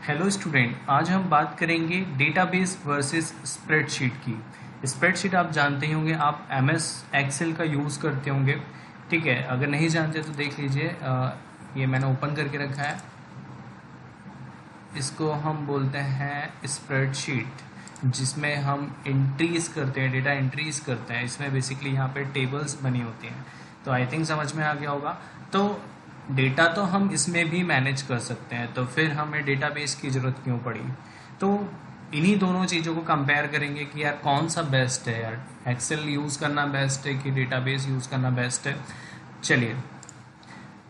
Hello student, आज हम बात करेंगे डेटाबेस वर्सेस स्प्रेडशीट की। स्प्रेडशीट आप जानते ही होंगे, आप एमएस एक्सेल का यूज़ करते होंगे। ठीक है, अगर नहीं जानते तो देख लीजिए, ये मैंने ओपन करके रखा है। इसको हम बोलते हैं स्प्रेडशीट, जिसमें हम एंट्रीज करते हैं, डेटा एंट्रीज करते हैं। इसमें बेसिकली यहाँ पे टेबल्स बनी होती हैं। तो आई थिंक समझ में आ गया होगा। तो डेटा तो हम इसमें भी मैनेज कर सकते हैं, तो फिर हमें डेटाबेस की ज़रूरत क्यों पड़ी। तो इन्हीं दोनों चीज़ों को कंपेयर करेंगे कि यार कौन सा बेस्ट है, यार एक्सेल यूज़ करना बेस्ट है कि डेटाबेस यूज़ करना बेस्ट है। चलिए,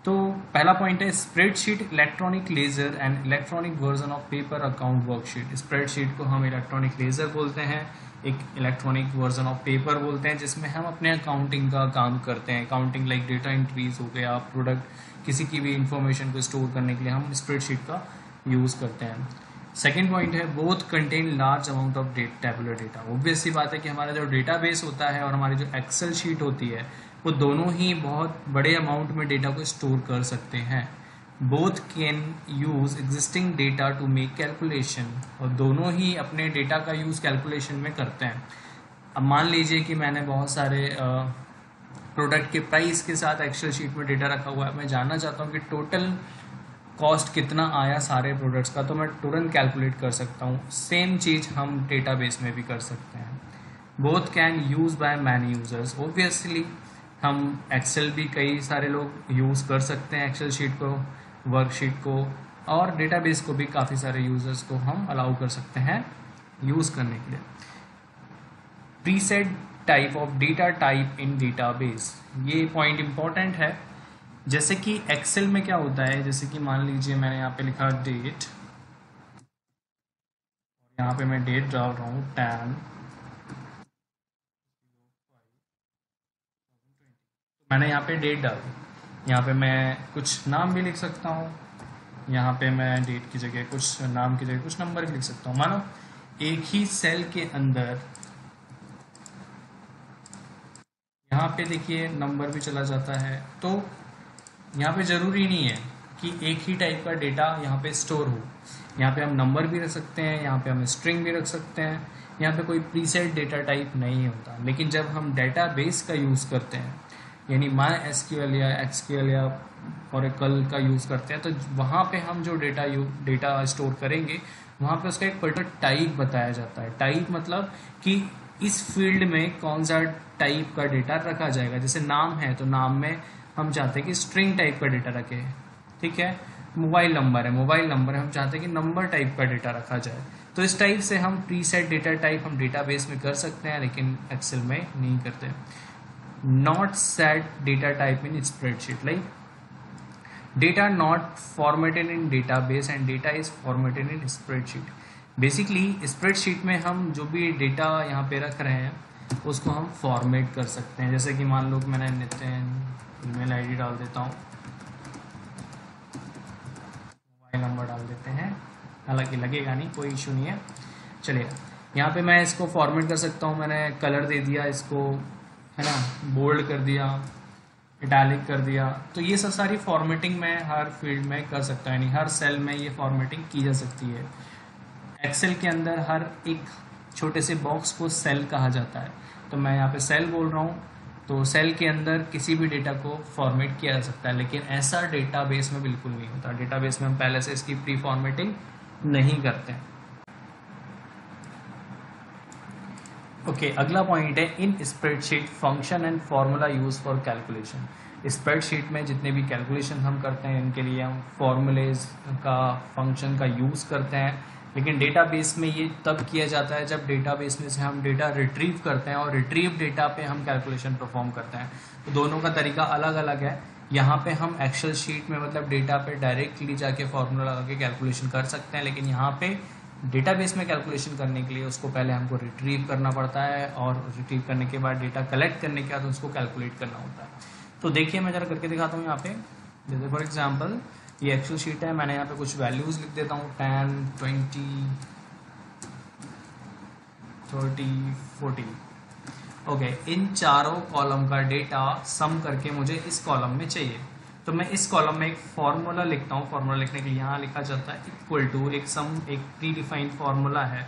तो पहला पॉइंट है spreadsheet electronic ledger and electronic version of paper account worksheet. Spreadsheet को हम इलेक्ट्रॉनिक लेजर बोलते हैं, एक इलेक्ट्रॉनिक वर्जन ऑफ पेपर बोलते हैं, जिसमें हम अपने अकाउंटिंग का काम करते हैं। अकाउंटिंग लाइक डेटा एंट्रीज हो गया, प्रोडक्ट किसी की भी इंफॉर्मेशन को स्टोर करने के लिए हम स्प्रेडशीट का यूज़ करते हैं। सेकेंड पॉइंट है both contain large amount of tabular data. Obvious सी बात है कि हमारा जो डेटाबेस होता है और हमारी जो एक्सेल शीट होती है, वो दोनों ही बहुत बड़े अमाउंट में डेटा को स्टोर कर सकते हैं। Both can use existing data to make calculation, और दोनों ही अपने डेटा का यूज कैलकुलेशन में करते हैं। अब मान लीजिए कि मैंने बहुत सारे प्रोडक्ट के प्राइस के साथ एक्सेल शीट में डेटा रखा हुआ है। मैं जानना चाहता हूँ कि टोटल कॉस्ट कितना आया सारे प्रोडक्ट्स का, तो मैं तुरंत कैलकुलेट कर सकता हूँ। सेम चीज़ हम डेटाबेस में भी कर सकते हैं। Both can use by many users. Obviously हम एक्सेल भी कई सारे लोग यूज़ कर सकते हैं, एक्सेल शीट को, वर्कशीट को, और डेटाबेस को भी काफ़ी सारे यूजर्स को हम अलाउ कर सकते हैं यूज़ करने के लिए। Preset type of data type in database, ये पॉइंट इंपॉर्टेंट है। जैसे कि एक्सेल में क्या होता है, जैसे कि मान लीजिए मैंने यहाँ पे लिखा डेट, यहाँ पे मैं डेट डाल रहा हूँ 10, मैंने यहाँ पे डेट डाल दी। यहाँ पे मैं कुछ नाम भी लिख सकता हूँ, यहाँ पे मैं डेट की जगह कुछ नाम की जगह कुछ नंबर भी लिख सकता हूँ। मानो एक ही सेल के अंदर यहाँ पे देखिए नंबर भी चला जाता है। तो यहाँ पे ज़रूरी नहीं है कि एक ही टाइप का डेटा यहाँ पे स्टोर हो। यहाँ पे हम नंबर भी रख सकते हैं, यहाँ पे हम स्ट्रिंग भी रख सकते हैं। यहाँ पे कोई प्रीसेट डेटा टाइप नहीं होता। लेकिन जब हम डेटाबेस का यूज़ करते हैं, यानी माई एसक्यूएल या एक्सक्यूएल या ओरेकल का यूज़ करते हैं, तो वहाँ पे हम जो डेटा स्टोर करेंगे, वहाँ पे उसका एक पर्टिकुलर टाइप बताया जाता है। टाइप मतलब कि इस फील्ड में कौन सा टाइप का डेटा रखा जाएगा। जैसे नाम है, तो नाम में हम चाहते हैं कि स्ट्रिंग टाइप का डेटा रखे, ठीक है। मोबाइल नंबर है, मोबाइल नंबर है, हम चाहते हैं कि नंबर टाइप का डेटा रखा जाए। तो इस टाइप से हम प्रीसेट डेटा टाइप हम डेटाबेस में कर सकते हैं, लेकिन एक्सेल में नहीं करते। Not set data type in spreadsheet, like data not formatted in database and data is formatted in spreadsheet. Basically spreadsheet में हम जो भी डेटा यहाँ पे रख रहे हैं उसको हम फॉर्मेट कर सकते हैं। जैसे कि मान लो मैंने नितिन ईमेल आईडी डाल देता हूँ, मोबाइल नंबर डाल देते हैं, हालांकि लगेगा नहीं, कोई इशू नहीं है, चलेगा। यहाँ पे मैं इसको फॉर्मेट कर सकता हूँ। मैंने कलर दे दिया इसको, है ना, बोल्ड कर दिया, इटैलिक कर दिया। तो ये सब सारी फॉर्मेटिंग मैं हर फील्ड में कर सकता है, यानी हर सेल में ये फॉर्मेटिंग की जा सकती है। एक्सेल के अंदर हर एक छोटे से बॉक्स को सेल कहा जाता है। तो मैं यहाँ पे सेल बोल रहा हूँ, तो सेल के अंदर किसी भी डेटा को फॉर्मेट किया जा सकता है, लेकिन ऐसा डेटाबेस में बिल्कुल नहीं होता। डेटाबेस में हम पहले से इसकी प्री फॉर्मेटिंग नहीं करते हैं। ओके, अगला पॉइंट है इन spreadsheet function and formula use for calculation. Spreadsheet में जितने भी कैलकुलेशन हम करते हैं, इनके लिए हम फॉर्मूलेज का, फंक्शन का यूज़ करते हैं। लेकिन डेटाबेस में ये तब किया जाता है जब डेटाबेस में से हम डेटा रिट्रीव करते हैं, और रिट्रीव डेटा पे हम कैलकुलेशन परफॉर्म करते हैं। तो दोनों का तरीका अलग अलग है। यहाँ पे हम एक्सेल शीट में मतलब डेटा पे डायरेक्टली जाके फॉर्मूला लगा के कैलकुलेशन कर सकते हैं, लेकिन यहाँ पे डेटाबेस में कैलकुलेशन करने के लिए उसको पहले हमको रिट्रीव करना पड़ता है, और रिट्रीव करने के बाद डेटा कलेक्ट करने के बाद उसको कैलकुलेट करना होता है। तो देखिए मैं ज़रा करके दिखाता हूँ यहाँ पे। जैसे फॉर एग्जांपल ये एक्सेल शीट है, मैंने यहाँ पे कुछ वैल्यूज़ लिख देता हूँ, 10, 20, 30, 40। ओके, इन चारों कॉलम का डेटा सम करके मुझे इस कॉलम में चाहिए। तो तो मैं इस कॉलम में एक फार्मूला लिखता हूँ। फार्मूला लिखने के लिए यहाँ लिखा जाता है इक्वल टू एक प्री डिफाइंड फार्मूला है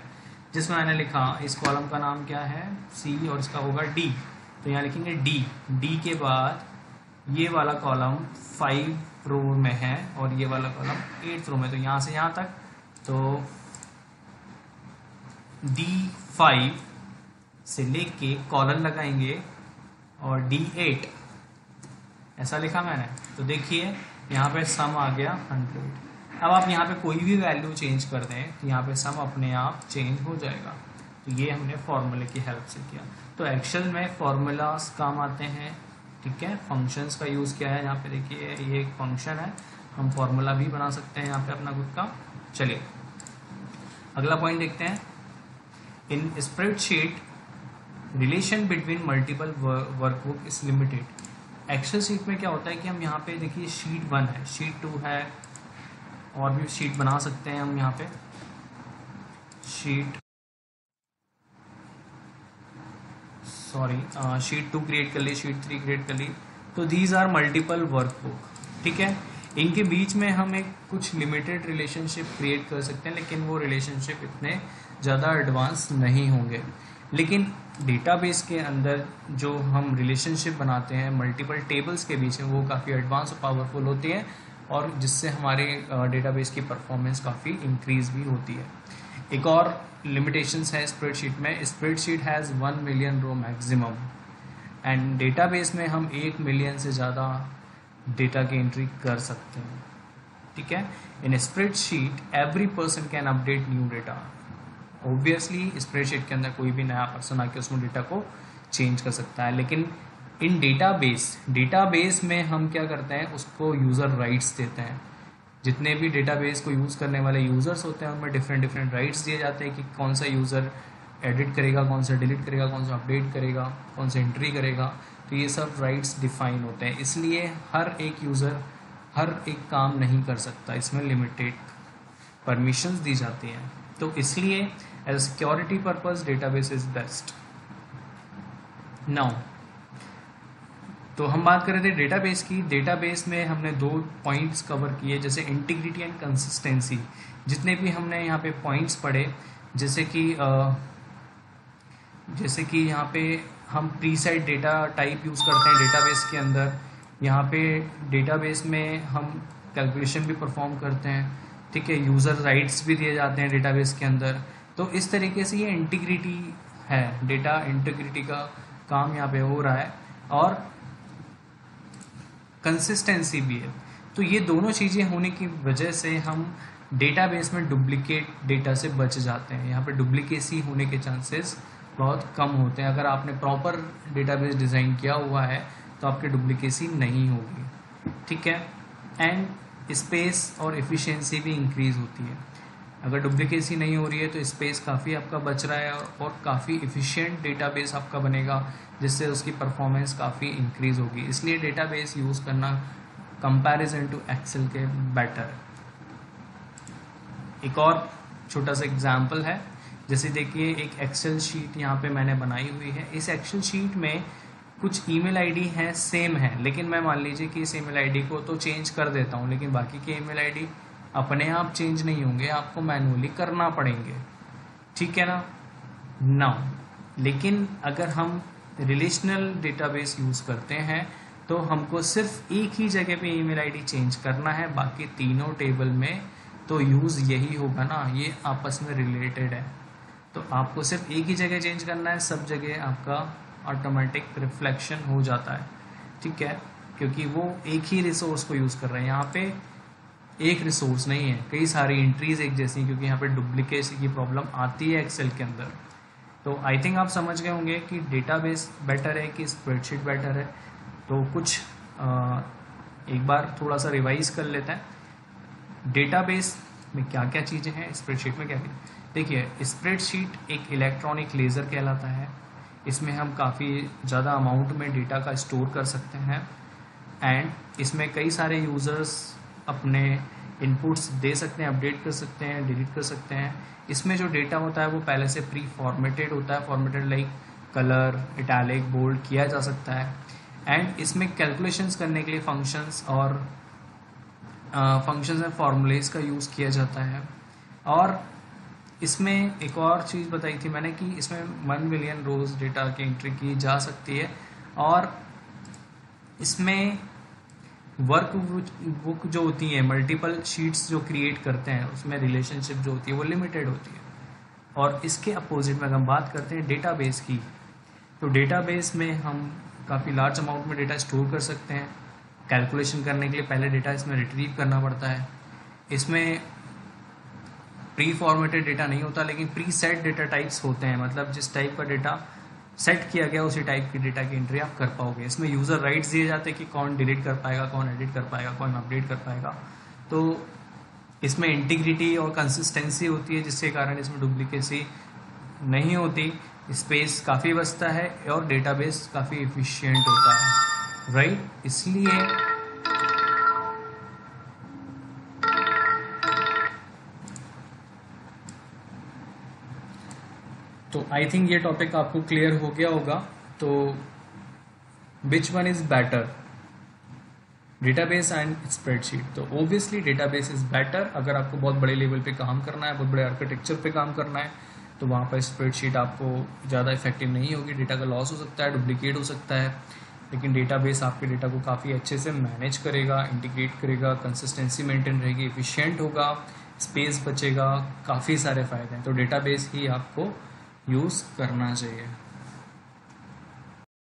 जिसमें मैंने लिखा इस कॉलम का नाम क्या है सी और इसका होगा डी। तो यहाँ लिखेंगे डी के बाद ये वाला कॉलम 5 रो में है और ये वाला कॉलम 8 रो में। तो यहाँ से यहाँ तक तो D5 से लेके कॉलन लगाएंगे और D8 ऐसा लिखा मैंने। तो देखिए यहाँ पे सम आ गया 100। अब आप यहाँ पे कोई भी वैल्यू चेंज कर दें तो यहाँ पे सम अपने आप चेंज हो जाएगा। तो ये हमने फॉर्मूले की हेल्प से किया। तो एक्सेल में फॉर्मूलाज काम आते हैं, ठीक है। फंक्शंस का यूज़ किया है यहाँ पे, देखिए ये एक फंक्शन है, हम फॉर्मूला भी बना सकते हैं यहाँ पे अपना खुद का। चलिए अगला पॉइंट देखते हैं। In spreadsheet relation between multiple workbook is limited. Excel sheet में क्या होता है कि हम यहाँ पे देखिए शीट 1 है, शीट 2 है, और भी शीट बना सकते हैं हम यहाँ पे। शीट 2 क्रिएट कर ली, शीट 3 क्रिएट कर ली। तो दीज आर मल्टीपल वर्कबुक, ठीक है। इनके बीच में हम एक कुछ लिमिटेड रिलेशनशिप क्रिएट कर सकते हैं, लेकिन वो रिलेशनशिप इतने ज़्यादा एडवांस नहीं होंगे। लेकिन डेटाबेस के अंदर जो हम रिलेशनशिप बनाते हैं मल्टीपल टेबल्स के बीच में, वो काफ़ी एडवांस और पावरफुल होती है और जिससे हमारे डेटाबेस की परफॉर्मेंस काफ़ी इंक्रीज भी होती है। एक और लिमिटेशंस है स्प्रेडशीट में। Spreadsheet has 1 million row maximum and database में हम 1 मिलियन से ज़्यादा डेटा की एंट्री कर सकते हैं, ठीक है। इन spreadsheet every person can update new data. Obviously spreadsheet के अंदर कोई भी नया पर्सन आके उसमें डेटा को चेंज कर सकता है, लेकिन इन डेटाबेस में हम क्या करते हैं, उसको यूज़र राइट्स देते हैं। जितने भी डेटाबेस को यूज़ करने वाले यूज़र्स होते हैं उनमें डिफरेंट राइट्स दिए जाते हैं कि कौन सा यूज़र एडिट करेगा, कौन सा डिलीट करेगा, कौन सा अपडेट करेगा, कौन सा एंट्री करेगा। तो ये सब राइट्स डिफाइन होते हैं, इसलिए हर एक यूज़र हर एक काम नहीं कर सकता, इसमें लिमिटेड परमिशंस दी जाती हैं। तो इसलिए as security purpose database is best. Now तो हम बात कर रहे थे डेटाबेस की। डेटाबेस में हमने 2 पॉइंट्स कवर किए, जैसे इंटीग्रिटी एंड कंसिस्टेंसी। जितने भी हमने यहाँ पे पॉइंट्स पढ़े, जैसे कि यहाँ पे हम प्रीसेट डेटा टाइप यूज़ करते हैं डेटाबेस के अंदर। यहाँ पे डेटाबेस में हम कैलकुलेशन भी परफॉर्म करते हैं, ठीक है। यूज़र राइट्स भी दिए जाते हैं डेटाबेस के अंदर। तो इस तरीके से ये इंटीग्रिटी है, डेटा इंटीग्रिटी का काम यहाँ पे हो रहा है, और कंसिस्टेंसी भी है। तो ये दोनों चीज़ें होने की वजह से हम डेटाबेस में डुप्लीकेट डेटा से बच जाते हैं। यहाँ पे डुप्लीकेसी होने के चांसेस बहुत कम होते हैं। अगर आपने प्रॉपर डेटाबेस डिज़ाइन किया हुआ है तो आपकी डुप्लीकेसी नहीं होगी, ठीक है। एंड स्पेस और एफिशिएंसी भी इंक्रीज़ होती है। अगर डुप्लीकेसी नहीं हो रही है तो स्पेस काफ़ी आपका बच रहा है और काफ़ी एफिशिएंट डेटाबेस आपका बनेगा, जिससे उसकी परफॉर्मेंस काफ़ी इंक्रीज़ होगी। इसलिए डेटाबेस यूज़ करना कंपैरिजन टू एक्सेल के बेटर है। एक और छोटा सा एग्जांपल है, जैसे देखिए एक एक्सेल शीट यहाँ पे मैंने बनाई हुई है। इस एक्सेल शीट में कुछ ईमेल आईडी हैं, सेम है, लेकिन मैं मान लीजिए कि इस ईमेल आईडी को तो चेंज कर देता हूँ, लेकिन बाकी के ईमेल आईडी अपने आप चेंज नहीं होंगे, आपको मैनुअली करना पड़ेंगे, ठीक है ना। लेकिन अगर हम रिलेशनल डेटाबेस यूज़ करते हैं तो हमको सिर्फ एक ही जगह पे ईमेल आईडी चेंज करना है, बाकी तीनों टेबल में तो यूज़ यही होगा ना, ये आपस में रिलेटेड है। तो आपको सिर्फ एक ही जगह चेंज करना है, सब जगह आपका ऑटोमेटिक रिफ्लेक्शन हो जाता है, ठीक है, क्योंकि वो एक ही रिसोर्स को यूज़ कर रहे हैं। यहाँ पे एक रिसोर्स नहीं है, कई सारी एंट्रीज एक जैसी, क्योंकि यहाँ पे डुप्लीकेसी की प्रॉब्लम आती है एक्सेल के अंदर। तो आई थिंक आप समझ गए होंगे कि डेटाबेस बेटर है कि स्प्रेडशीट बेटर है। तो कुछ एक बार थोड़ा सा रिवाइज कर लेते हैं। डेटाबेस में क्या क्या चीज़ें हैं, स्प्रेडशीट में क्या क्या। देखिए स्प्रेडशीट एक इलेक्ट्रॉनिक लेज़र कहलाता है। इसमें हम काफ़ी ज़्यादा अमाउंट में डेटा का स्टोर कर सकते हैं एंड इसमें कई सारे यूज़र्स अपने इनपुट्स दे सकते हैं, अपडेट कर सकते हैं, डिलीट कर सकते हैं। इसमें जो डेटा होता है वो पहले से प्री फॉर्मेटेड होता है, formatted like colour, italic, bold किया जा सकता है। एंड इसमें कैलकुलेशंस करने के लिए फंक्शंस और फंक्शंस एंड फॉर्मूलेज का यूज़ किया जाता है। और इसमें एक और चीज़ बताई थी मैंने कि इसमें 1 मिलियन रोज डेटा की एंट्री की जा सकती है, और इसमें वर्क बुक जो होती है, मल्टीपल शीट्स जो क्रिएट करते हैं, उसमें रिलेशनशिप जो होती है वो लिमिटेड होती है। और इसके अपोजिट में अगर हम बात करते हैं डेटाबेस की, तो डेटाबेस में हम काफ़ी लार्ज अमाउंट में डेटा स्टोर कर सकते हैं। कैलकुलेशन करने के लिए पहले डेटा इसमें रिट्रीव करना पड़ता है। इसमें प्री फॉर्मेटेड डेटा नहीं होता, लेकिन प्री सेट डेटा टाइप्स होते हैं, मतलब जिस टाइप का डेटा सेट किया गया उसी टाइप की डेटा की एंट्री आप कर पाओगे। इसमें यूज़र राइट्स दिए जाते हैं कि कौन डिलीट कर पाएगा, कौन एडिट कर पाएगा, कौन अपडेट कर पाएगा। तो इसमें इंटीग्रिटी और कंसिस्टेंसी होती है, जिसके कारण इसमें डुप्लीकेसी नहीं होती, स्पेस काफ़ी बचता है और डेटाबेस काफ़ी एफिशिएंट होता है, राइट। इसलिए तो आई थिंक ये टॉपिक आपको क्लियर हो गया होगा। तो which one is better, database and spreadsheet? तो ऑब्वियसली डेटाबेस इज बेटर। अगर आपको बहुत बड़े लेवल पे काम करना है, बहुत बड़े आर्किटेक्चर पे काम करना है, तो वहाँ पर स्प्रेडशीट आपको ज़्यादा इफेक्टिव नहीं होगी, डेटा का लॉस हो सकता है, डुप्लीकेट हो सकता है। लेकिन डेटाबेस आपके डेटा को काफ़ी अच्छे से मैनेज करेगा, इंटीग्रेट करेगा, कंसिस्टेंसी मेंटेन रहेगी, एफिशिएंट होगा, स्पेस बचेगा, काफ़ी सारे फ़ायदे हैं। तो डेटाबेस ही आपको यूज़ करना चाहिए।